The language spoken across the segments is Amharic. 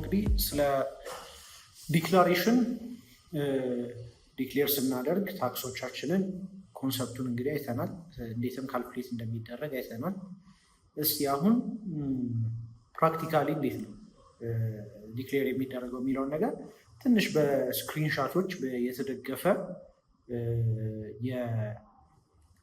እንግዲህ ስለ ዲክላሬሽን ዲክሌር ስናደርግ ታክሶቻችንን ኮንሰፕቱን እንግዲህ አይተናል። እንዴትም ካልኩሌት እንደሚደረግ አይተናል። እስቲ አሁን ፕራክቲካሊ እንዴት ነው ዲክሌር የሚደረገው የሚለውን ነገር ትንሽ በስክሪንሻቶች የተደገፈ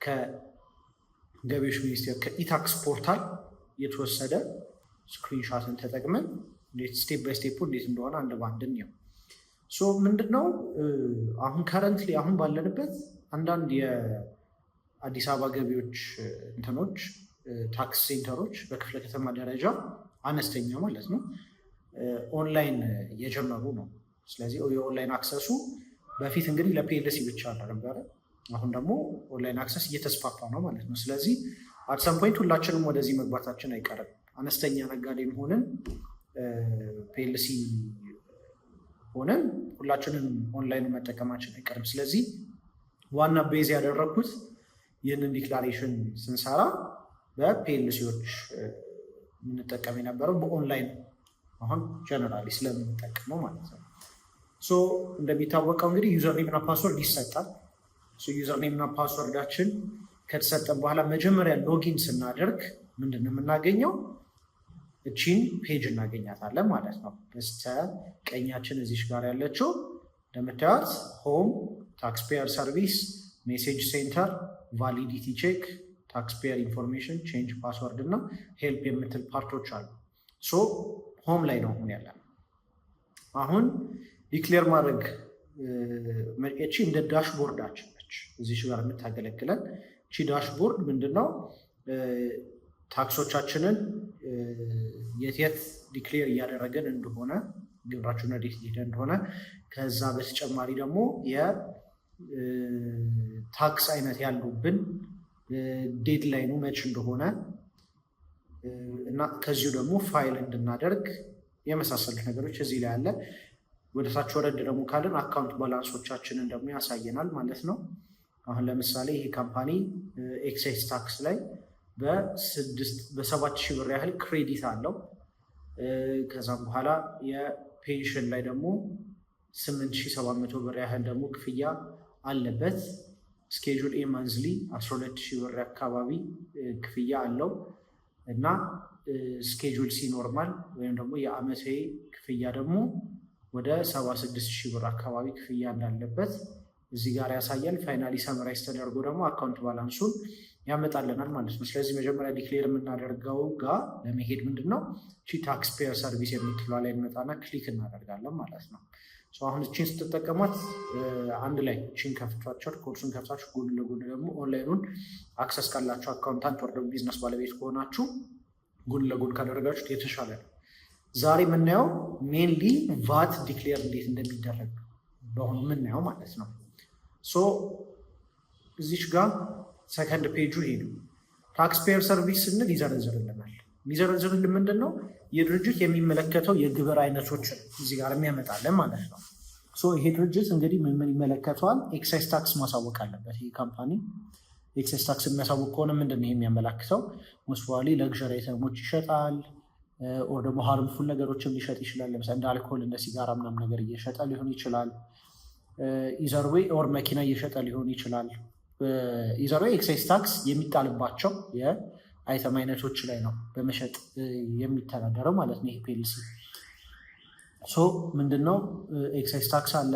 ከገቢዎች ሚኒስቴር ከኢታክስ ፖርታል የተወሰደ ስክሪንሻትን ተጠቅመን ስቴፕ ባይ ስቴፑ እንዴት እንደሆነ አንድ ባንድ ነው። ምንድነው አሁን ከረንትሊ አሁን ባለንበት አንዳንድ የአዲስ አበባ ገቢዎች እንትኖች ታክስ ሴንተሮች በክፍለ ከተማ ደረጃ አነስተኛ ማለት ነው ኦንላይን እየጀመሩ ነው። ስለዚህ የኦንላይን አክሰሱ በፊት እንግዲህ ለፒኤልሲ ብቻ ነበረ። አሁን ደግሞ ኦንላይን አክሰስ እየተስፋፋ ነው ማለት ነው። ስለዚህ አትሰም ፖይንት ሁላችንም ወደዚህ መግባታችን አይቀርም። አነስተኛ ነጋዴም ሆነን ፒኤልሲ ሆነን ሁላችንም ኦንላይን መጠቀማችን አይቀርም። ስለዚህ ዋና ቤዝ ያደረግኩት ይህንን ዲክላሬሽን ስንሰራ በፒኤልሲዎች የምንጠቀም የነበረው በኦንላይን አሁን ጀነራሊ ስለምንጠቀመው ማለት ነው። እንደሚታወቀው እንግዲህ ዩዘርኔም እና ፓስወርድ ይሰጣል። ዩዘርኔም እና ፓስወርዳችን ከተሰጠን በኋላ መጀመሪያ ሎጊን ስናደርግ ምንድን ነው የምናገኘው? እቺን ፔጅ እናገኛታለን ማለት ነው። በስተ ቀኛችን እዚሽ ጋር ያለችው እንደምታዩት ሆም፣ ታክስፔየር ሰርቪስ፣ ሜሴጅ ሴንተር፣ ቫሊዲቲ ቼክ፣ ታክስፔየር ኢንፎርሜሽን፣ ቼንጅ ፓስወርድ እና ሄልፕ የምትል ፓርቶች አሉ። ሆም ላይ ነው አሁን ያለ። አሁን ዲክሌር ማድረግ እቺ እንደ ዳሽቦርዳችን ነች እዚሽ ጋር የምታገለግለን። እቺ ዳሽቦርድ ምንድነው? ታክሶቻችንን የት ዲክሌር እያደረገን እንደሆነ ግብራችሁን እንዴት እየሄደ እንደሆነ ከዛ በተጨማሪ ደግሞ የታክስ አይነት ያሉብን ዴድላይኑ መች እንደሆነ እና ከዚሁ ደግሞ ፋይል እንድናደርግ የመሳሰሉት ነገሮች እዚህ ላይ አለ። ወደ ታች ወረድ ደግሞ ካለን አካውንት ባላንሶቻችንን ደግሞ ያሳየናል ማለት ነው። አሁን ለምሳሌ ይሄ ካምፓኒ ኤክሳይዝ ታክስ ላይ በ7,000 ብር ያህል ክሬዲት አለው። ከዛም በኋላ የፔንሽን ላይ ደግሞ 8,700 ብር ያህል ደግሞ ክፍያ አለበት። ስኬጁል ኤ መንዝሊ 12,000 ብር አካባቢ ክፍያ አለው እና ስኬጁል ሲ ኖርማል ወይም ደግሞ የአመታዊ ክፍያ ደግሞ ወደ 76,000 ብር አካባቢ ክፍያ እንዳለበት እዚህ ጋር ያሳያል። ፋይናሊ ሰመራይዝ ተደርጎ ደግሞ አካውንት ባላንሱን ያመጣልናል ማለት ነው። ስለዚህ መጀመሪያ ዲክሌር የምናደርገው ጋር ለመሄድ ምንድን ነው ታክስ ፔየር ሰርቪስ የምትለዋ ላይ እንመጣና ክሊክ እናደርጋለን ማለት ነው። አሁን እቺን ስትጠቀሟት አንድ ላይ እቺን ከፍቷቸው ኮርሱን ከፍታችሁ ጎን ለጎን ደግሞ ኦንላይኑን አክሰስ ካላችሁ አካውንታንት ወር ደግሞ ቢዝነስ ባለቤት ከሆናችሁ ጎን ለጎን ካደረጋችሁት የተሻለ ነው። ዛሬ የምናየው ሜንሊ ቫት ዲክሌር እንዴት እንደሚደረግ በአሁኑ የምናየው ማለት ነው። እዚች ጋር ሰከንድ ፔጁ ሄዱ ታክስ ፔየር ሰርቪስ ስንል ይዘረዝርልናል። የሚዘረዝርልን ምንድን ነው? የድርጅት የሚመለከተው የግብር አይነቶችን እዚህ ጋር የሚያመጣለን ማለት ነው። ይሄ ድርጅት እንግዲህ ምን ይመለከተዋል? ኤክሳይዝ ታክስ ማሳወቅ አለበት። ይህ ካምፓኒ ኤክሳይዝ ታክስ የሚያሳውቅ ከሆነ ምንድን ነው የሚያመላክተው? ሞስዋሊ ለግዠሪ አይተሞች ይሸጣል ኦር ደግሞ ሃርምፉል ነገሮችን ሊሸጥ ይችላል። ለምሳሌ እንደ አልኮል እንደ ሲጋራ ምናምን ነገር እየሸጠ ሊሆን ይችላል። ኢዘርዌይ ኦር መኪና እየሸጠ ሊሆን ይችላል። ኢዘርዌይ ኤክሳይዝ ታክስ የሚጣልባቸው የአይተም አይነቶች ላይ ነው በመሸጥ የሚተዳደረው ማለት ነው። ይሄ ፒኤልሲ ምንድነው? ኤክሳይዝ ታክስ አለ።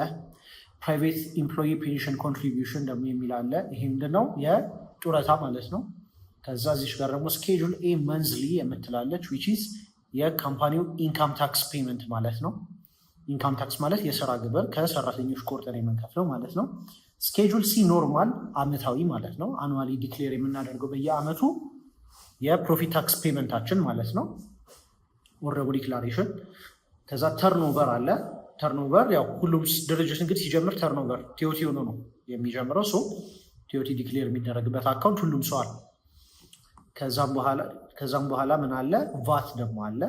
ፕራይቬት ኢምፕሎይ ፔንሽን ኮንትሪቢዩሽን ደግሞ የሚል አለ። ይሄ ምንድነው? የጡረታ ማለት ነው። ከዛ እዚሽ ጋር ደግሞ ስኬጁል ኤ መንዝሊ የምትላለች ዊች ኢዝ የካምፓኒው ኢንካም ታክስ ፔመንት ማለት ነው። ኢንካም ታክስ ማለት የስራ ግብር ከሰራተኞች ቆርጠን የምንከፍለው ማለት ነው። ስኬጁል ሲ ኖርማል አመታዊ ማለት ነው። አኑዋሊ ዲክሌር የምናደርገው በየአመቱ የፕሮፊት ታክስ ፔመንታችን ማለት ነው። ወረቡ ዲክላሬሽን። ከዛ ተርኖቨር አለ። ተርኖቨር ያው ሁሉም ድርጅት እንግዲህ ሲጀምር ተርኖቨር ቲኦቲ ሆኖ ነው የሚጀምረው። ቲኦቲ ዲክሌር የሚደረግበት አካውንት ሁሉም ሰው አለ። ከዛም በኋላ ምን አለ? ቫት ደግሞ አለ።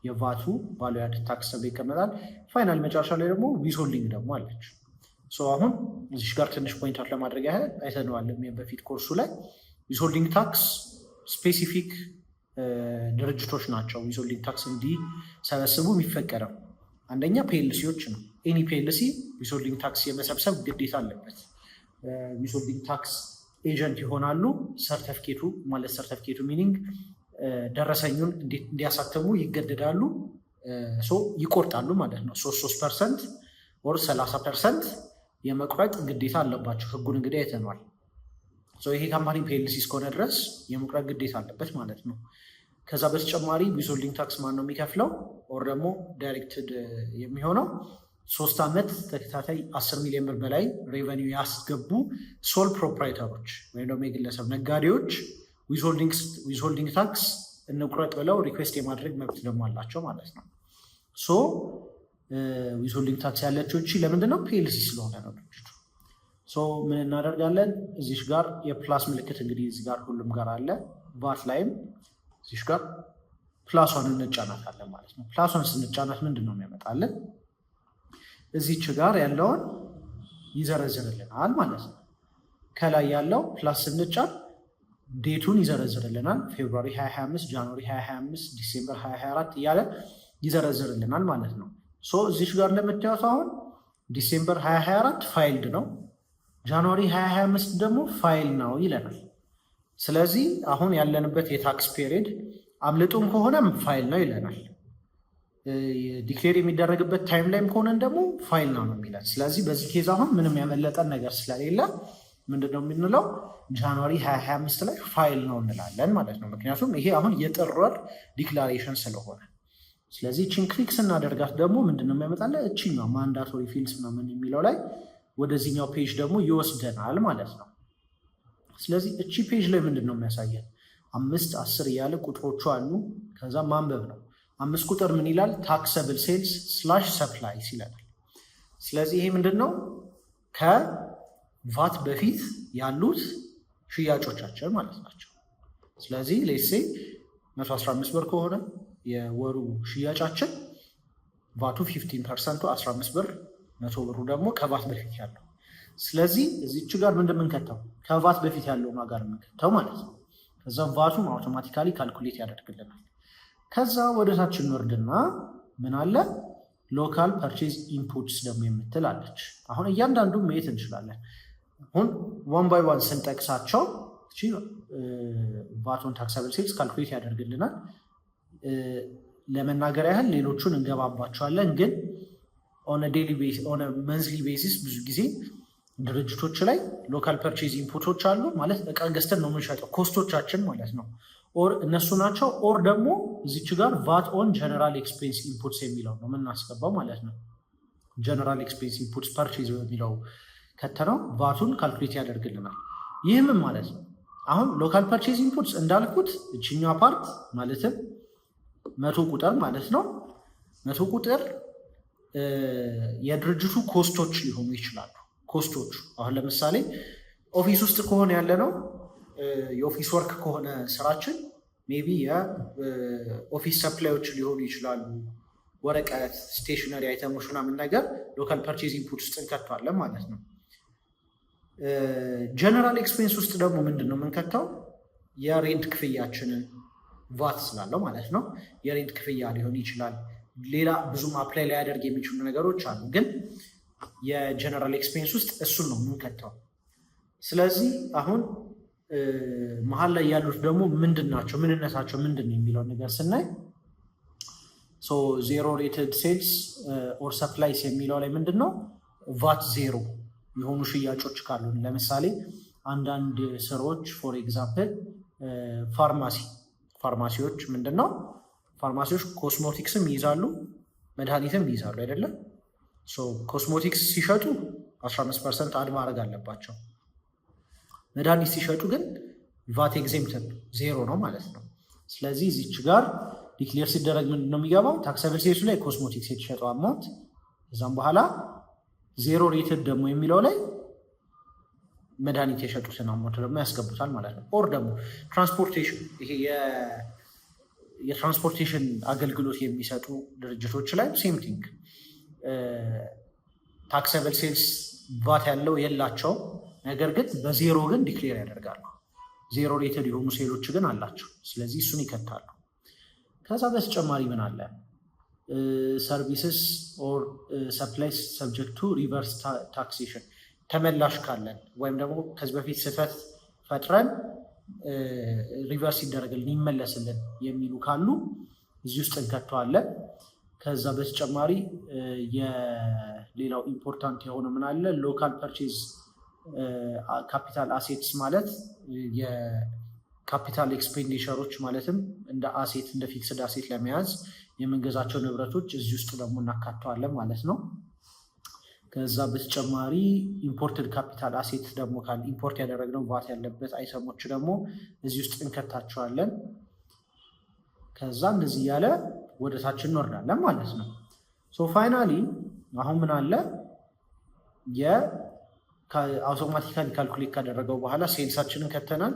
የቫቱ ቫልዩ አድድ ታክስ ተብሎ ይቀመጣል። ፋይናል መጨረሻ ላይ ደግሞ ዊዝሆልዲንግ ደግሞ አለች። አሁን እዚሽ ጋር ትንሽ ፖይንት አውት ለማድረግ ያህል አይተነዋል በፊት ኮርሱ ላይ ዊዝሆልዲንግ ታክስ ስፔሲፊክ ድርጅቶች ናቸው ዊዝሆልዲንግ ታክስ እንዲሰበስቡ የሚፈቀደው። አንደኛ ፒኤልሲዎች ነው። ኤኒ ፒኤልሲ ዊዝሆልዲንግ ታክስ የመሰብሰብ ግዴታ አለበት። ዊዝሆልዲንግ ታክስ ኤጀንት ይሆናሉ። ሰርተፍኬቱ ሚኒንግ ደረሰኙን እንዲያሳተሙ ይገደዳሉ። ይቆርጣሉ ማለት ነው። 3% ወር 30% የመቁረጥ ግዴታ አለባቸው። ህጉን እንግዲህ አይተነዋል። ይሄ ካምፓኒ ፒኤልሲ እስከሆነ ድረስ የመቁረጥ ግዴታ አለበት ማለት ነው። ከዛ በተጨማሪ ዊዝሆልዲንግ ታክስ ማን ነው የሚከፍለው? ኦር ደግሞ ዳይሬክትድ የሚሆነው 3 ዓመት ተከታታይ 10 ሚሊዮን ብር በላይ ሬቨኒው ያስገቡ ሶል ፕሮፕራይተሮች ወይም ደግሞ የግለሰብ ነጋዴዎች ዊዝሆልዲንግ ታክስ እንቁረጥ ብለው ሪኩዌስት የማድረግ መብት ደግሞ አላቸው ማለት ነው። ዊዝሆልዲንግ ታክስ ያለችው እቺ ለምንድን ነው? ፒኤልሲ ስለሆነ ነው ድርጅቱ። ምን እናደርጋለን? እዚሽ ጋር የፕላስ ምልክት እንግዲህ እዚህ ጋር ሁሉም ጋር አለ። ቫት ላይም እዚሽ ጋር ፕላሷን እንጫናታለን ማለት ነው። ፕላሷን ስንጫናት ምንድን ነው የሚያመጣለን? እዚች ጋር ያለውን ይዘረዝርልናል ማለት ነው። ከላይ ያለው ፕላስ ስንጫን ዴቱን ይዘረዝርልናል። ፌብሩዋሪ 2025፣ ጃንዋሪ 2025፣ ዲሴምበር 2024 እያለ ይዘረዝርልናል ማለት ነው። እዚሽ ጋር እንደምታዩት አሁን ዲሴምበር 2024 ፋይልድ ነው፣ ጃንዋሪ 2025 ደግሞ ፋይል ነው ይለናል። ስለዚህ አሁን ያለንበት የታክስ ፔሪድ አምልጡም ከሆነም ፋይል ነው ይለናል። ዲክሌር የሚደረግበት ታይም ላይም ከሆነን ደግሞ ፋይል ነው የሚለን። ስለዚህ በዚህ ኬዝ አሁን ምንም ያመለጠን ነገር ስለሌለ ምንድነው የምንለው? ጃንዋሪ 2025 ላይ ፋይል ነው እንላለን ማለት ነው። ምክንያቱም ይሄ አሁን የጥር ወር ዲክላሬሽን ስለሆነ። ስለዚህ እቺን ክሊክ ስናደርጋት ደግሞ ምንድነው የሚያመጣለን? እቺኛው ማንዳቶሪ ፊልድስ ምናምን የሚለው ላይ ወደዚህኛው ፔጅ ደግሞ ይወስደናል ማለት ነው። ስለዚህ እቺ ፔጅ ላይ ምንድነው የሚያሳየን? 5፣ 10 እያለ ቁጥሮቹ አሉ። ከዛ ማንበብ ነው። 5 ቁጥር ምን ይላል? ታክሰብል ሴልስ / ሰፕላይስ ይለናል። ስለዚህ ይሄ ምንድነው? ከቫት በፊት ያሉት ሽያጮቻችን ማለት ናቸው። ስለዚህ ሌሴ 115 ብር ከሆነ የወሩ ሽያጫችን ቫቱ 15%፣ 15 ብር፣ 100 ብሩ ደግሞ ከቫት በፊት ያለው። ስለዚህ እዚች ጋር ምንድን የምንከተው? ከቫት በፊት ያለውን ዋጋ የምንከተው ማለት ነው። ከዛ ቫቱን አውቶማቲካሊ ካልኩሌት ያደርግልናል። ከዛ ወደ ታች እንወርድና ምን አለ? ሎካል ፐርቼዝ ኢንፑትስ ደግሞ የምትል አለች። አሁን እያንዳንዱ ማየት እንችላለን። አሁን 1 by 1 ስንጠቅሳቸው ቫቱን ታክሰብል ሴልስ ካልኩሌት ያደርግልናል። ለመናገር ያህል ሌሎቹን እንገባባቸዋለን፣ ግን ኦን መንዝሊ ቤሲስ ብዙ ጊዜ ድርጅቶች ላይ ሎካል ፐርቼዝ ኢንፑቶች አሉ። ማለት እቃ ገዝተን ነው የምንሸጠው፣ ኮስቶቻችን ማለት ነው። ኦር እነሱ ናቸው። ኦር ደግሞ እዚች ጋር ቫት ኦን ጀነራል ኤክስፔንስ ኢንፑትስ የሚለው ነው የምናስገባው ማለት ነው። ጀነራል ኤክስፔንስ ኢንፑትስ ፐርቼዝ የሚለው ከተነው ቫቱን ካልኩሌት ያደርግልናል። ይህም ማለት ነው አሁን ሎካል ፐርቼዝ ኢንፑትስ እንዳልኩት እችኛዋ ፓርት ማለትም 100 ቁጥር ማለት ነው። 100 ቁጥር የድርጅቱ ኮስቶች ሊሆኑ ይችላሉ። ኮስቶቹ አሁን ለምሳሌ ኦፊስ ውስጥ ከሆነ ያለ ነው የኦፊስ ወርክ ከሆነ ስራችን ሜቢ የኦፊስ ሰፕላዮች ሊሆኑ ይችላሉ። ወረቀት፣ ስቴሽነሪ አይተሞች ምናምን ነገር ሎካል ፐርቼዝ ኢንፑት ውስጥ እንከተዋለን ማለት ነው። ጀነራል ኤክስፔንስ ውስጥ ደግሞ ምንድን ነው የምንከተው? የሬንት ክፍያችንን ቫት ስላለው ማለት ነው። የሬንት ክፍያ ሊሆን ይችላል። ሌላ ብዙም አፕላይ ሊያደርግ የሚችሉ ነገሮች አሉ፣ ግን የጀነራል ኤክስፔንስ ውስጥ እሱን ነው የምንከተው። ስለዚህ አሁን መሀል ላይ ያሉት ደግሞ ምንድን ናቸው፣ ምንነታቸው ምንድን ነው የሚለውን ነገር ስናይ ዜሮ ሬትድ ሴልስ ኦር ሰፕላይስ የሚለው ላይ ምንድን ነው ቫት ዜሮ የሆኑ ሽያጮች ካሉ፣ ለምሳሌ አንዳንድ ስራዎች ፎር ኤግዛምፕል ፋርማሲዎች ምንድን ነው ፋርማሲዎች ኮስሞቲክስም ይይዛሉ መድኃኒትም ይይዛሉ አይደለም። ኮስሞቲክስ ሲሸጡ 15% አድ ማድረግ አለባቸው። መድኃኒት ሲሸጡ ግን ቫት ኤግዜምፕት ዜሮ ነው ማለት ነው። ስለዚህ እዚች ጋር ዲክሌር ሲደረግ ምንድን ነው የሚገባው? ታክሰብል ሴልሱ ላይ ኮስሞቲክስ የተሸጠው አማውንት፣ እዛም በኋላ ዜሮ ሬትድ ደግሞ የሚለው ላይ መድኃኒት የሸጡትን አማውንት ደግሞ ያስገቡታል ማለት ነው። ኦር ደግሞ ትራንስፖርቴሽን፣ ይሄ የትራንስፖርቴሽን አገልግሎት የሚሰጡ ድርጅቶች ላይ ሴም ቲንግ ታክሰብል ሴልስ ቫት ያለው የላቸው፣ ነገር ግን በዜሮ ግን ዲክሌር ያደርጋሉ። ዜሮ ሬትድ የሆኑ ሴሎች ግን አላቸው። ስለዚህ እሱን ይከታሉ። ከዛ በተጨማሪ ምን አለ? ሰርቪስስ ኦር ሰፕላይስ ሰብጀክት ቱ ሪቨርስ ታክሴሽን ተመላሽ ካለን ወይም ደግሞ ከዚህ በፊት ስህተት ፈጥረን ሪቨርስ ይደረግልን ይመለስልን የሚሉ ካሉ እዚህ ውስጥ እንከተዋለን። ከዛ በተጨማሪ የሌላው ኢምፖርታንት የሆነ ምን አለ? ሎካል ፐርቼዝ ካፒታል አሴትስ ማለት የካፒታል ኤክስፔንዲቸሮች ማለትም እንደ አሴት እንደ ፊክስድ አሴት ለመያዝ የምንገዛቸው ንብረቶች እዚህ ውስጥ ደግሞ እናካተዋለን ማለት ነው። ከዛ በተጨማሪ ኢምፖርትድ ካፒታል አሴት ደግሞ ካለ ኢምፖርት ያደረግነው ቫት ያለበት አይተሞች ደግሞ እዚህ ውስጥ እንከታቸዋለን። ከዛ እንደዚህ እያለ ወደ ታች እንወርዳለን ማለት ነው። ሶ ፋይናሊ አሁን ምን አለ? አውቶማቲካሊ ካልኩሌት ካደረገው በኋላ ሴልሳችንን ከተናል።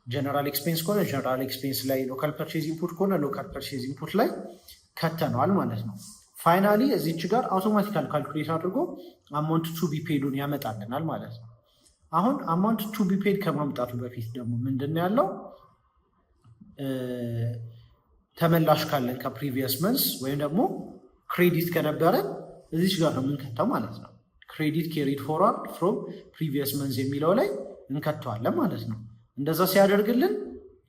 ጀነራል ኤክስፔንስ ከሆነ ጀነራል ኤክስፔንስ ላይ፣ ሎካል ፐርቼዝ ኢንፑት ከሆነ ሎካል ፐርቼዝ ኢንፑት ላይ ከተነዋል ማለት ነው። ፋይናሊ እዚች ጋር አውቶማቲካል ካልኩሌት አድርጎ አማውንት ቱ ቢ ፔዱን ያመጣልናል ማለት ነው። አሁን አማውንት ቱ ቢ ፔድ ከማምጣቱ በፊት ደግሞ ምንድን ያለው ተመላሽ ካለን ከፕሪቪየስ መንስ ወይም ደግሞ ክሬዲት ከነበረን እዚች ጋር ነው የምንከተው ማለት ነው። ክሬዲት ኬሪድ ፎርዋርድ ፍሮም ፕሪቪየስ መንዝ የሚለው ላይ እንከተዋለን ማለት ነው። እንደዛ ሲያደርግልን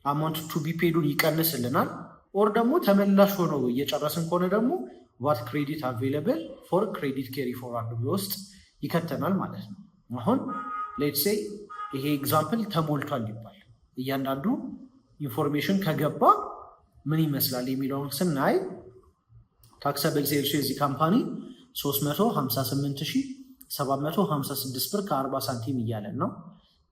አማውንት ቱ ቢ ፔዱን ይቀንስልናል። ኦር ደግሞ ተመላሽ ሆኖ እየጨረስን ከሆነ ደግሞ ዋት ክሬዲት አቬይለብል ፎር ክሬዲት ኬሪ ፎርዋርድ ብሎ ውስጥ ይከተናል ማለት ነው። አሁን ሌትስ ሴይ ይሄ ኤግዛምፕል ተሞልቷል ይባል እያንዳንዱ ኢንፎርሜሽን ከገባ ምን ይመስላል የሚለውን ስናይ ታክሰብል ሴልሱ የዚህ ካምፓኒ 358,756 ብር ከ40 ሳንቲም እያለን ነው።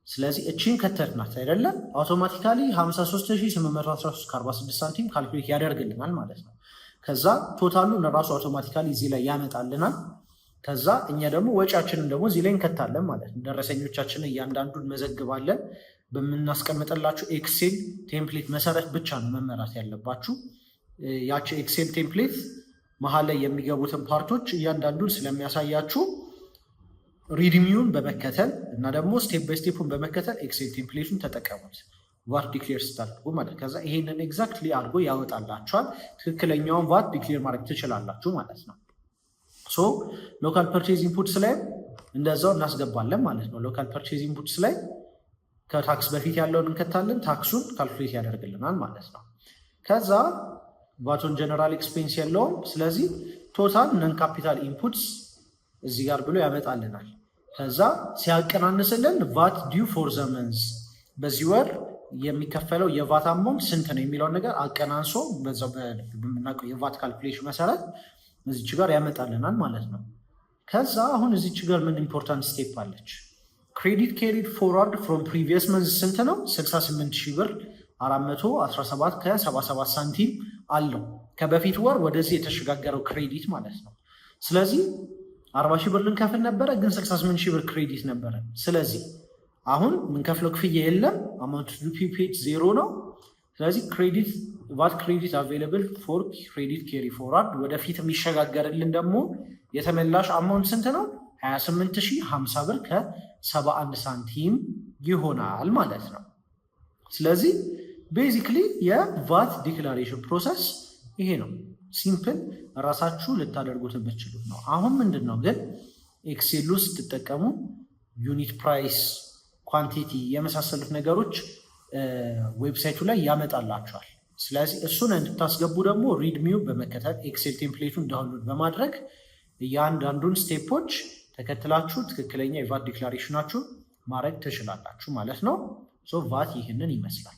ስለዚህ እቺን ከተትናት አይደለም አውቶማቲካሊ 53,813 ከ46 ሳንቲም ካልኩሌት ያደርግልናል ማለት ነው። ከዛ ቶታሉን ራሱ አውቶማቲካሊ እዚህ ላይ ያመጣልናል። ከዛ እኛ ደግሞ ወጪያችንን ደግሞ እዚህ ላይ እንከታለን ማለት ነው። ደረሰኞቻችንን እያንዳንዱን መዘግባለን። በምናስቀምጥላችሁ ኤክሴል ቴምፕሌት መሰረት ብቻ ነው መመራት ያለባችሁ። ያቺ ኤክሴል ቴምፕሌት መሀል ላይ የሚገቡትን ፓርቶች እያንዳንዱን ስለሚያሳያችሁ ሪድሚውን በመከተል እና ደግሞ ስቴፕ ባይ ስቴፑን በመከተል ኤክሴል ቴምፕሌቱን ተጠቀሙት ቫት ዲክሌር ስታደርጉ ማለት። ከዛ ይሄንን ኤግዛክትሊ አድርጎ ያወጣላችኋል። ትክክለኛውን ቫት ዲክሌር ማድረግ ትችላላችሁ ማለት ነው። ሶ ሎካል ፐርቼዝ ኢንፑትስ ላይ እንደዛው እናስገባለን ማለት ነው። ሎካል ፐርቼዝ ኢንፑትስ ላይ ከታክስ በፊት ያለውን እንከታለን። ታክሱን ካልኩሌት ያደርግልናል ማለት ነው። ከዛ ቫቶን ጀነራል ኤክስፔንስ የለውም። ስለዚህ ቶታል ነን ካፒታል ኢንፑትስ እዚህ ጋር ብሎ ያመጣልናል። ከዛ ሲያቀናንስልን ቫት ዲው ፎር ዘ መንዝ በዚህ ወር የሚከፈለው የቫት አማውንት ስንት ነው የሚለውን ነገር አቀናንሶ በዛው በምናውቀው የቫት ካልኩሌሽን መሰረት እዚች ጋር ያመጣልናል ማለት ነው። ከዛ አሁን እዚች ጋር ምን ኢምፖርታንት ስቴፕ አለች? ክሬዲት ኬሪድ ፎርዋርድ ፍሮም ፕሪቪየስ መንዝ ስንት ነው? 68,000 ብር 417 ከ77 ሳንቲም አለው። ከበፊት ወር ወደዚህ የተሸጋገረው ክሬዲት ማለት ነው። ስለዚህ 40,000 ብር ልንከፍል ነበረ፣ ግን 68,000 ብር ክሬዲት ነበረ። ስለዚህ አሁን ምንከፍለው ክፍያ የለም። አማውንት ቱ ቢ ፔድ ዜሮ ነው። ስለዚህ ክሬዲት ቫት ክሬዲት አቬይለብል ፎር ክሬዲት ኬሪ ፎርዋርድ ወደፊት የሚሸጋገርልን ደግሞ የተመላሽ አማውንት ስንት ነው? 28,050 ብር ከ71 ሳንቲም ይሆናል ማለት ነው። ስለዚህ ቤዚክሊ የቫት ዲክላሬሽን ፕሮሰስ ይሄ ነው። ሲምፕል ራሳችሁ ልታደርጉት የምትችሉት ነው። አሁን ምንድን ነው ግን ኤክሴል ውስጥ ስትጠቀሙ ዩኒት ፕራይስ፣ ኳንቲቲ የመሳሰሉት ነገሮች ዌብሳይቱ ላይ ያመጣላቸዋል። ስለዚህ እሱን እንድታስገቡ ደግሞ ሪድሚው በመከተል ኤክሴል ቴምፕሌቱን ዳውንሎድ በማድረግ እያንዳንዱን ስቴፖች ተከትላችሁ ትክክለኛ የቫት ዲክላሬሽናችሁን ማድረግ ትችላላችሁ ማለት ነው። ቫት ይህንን ይመስላል።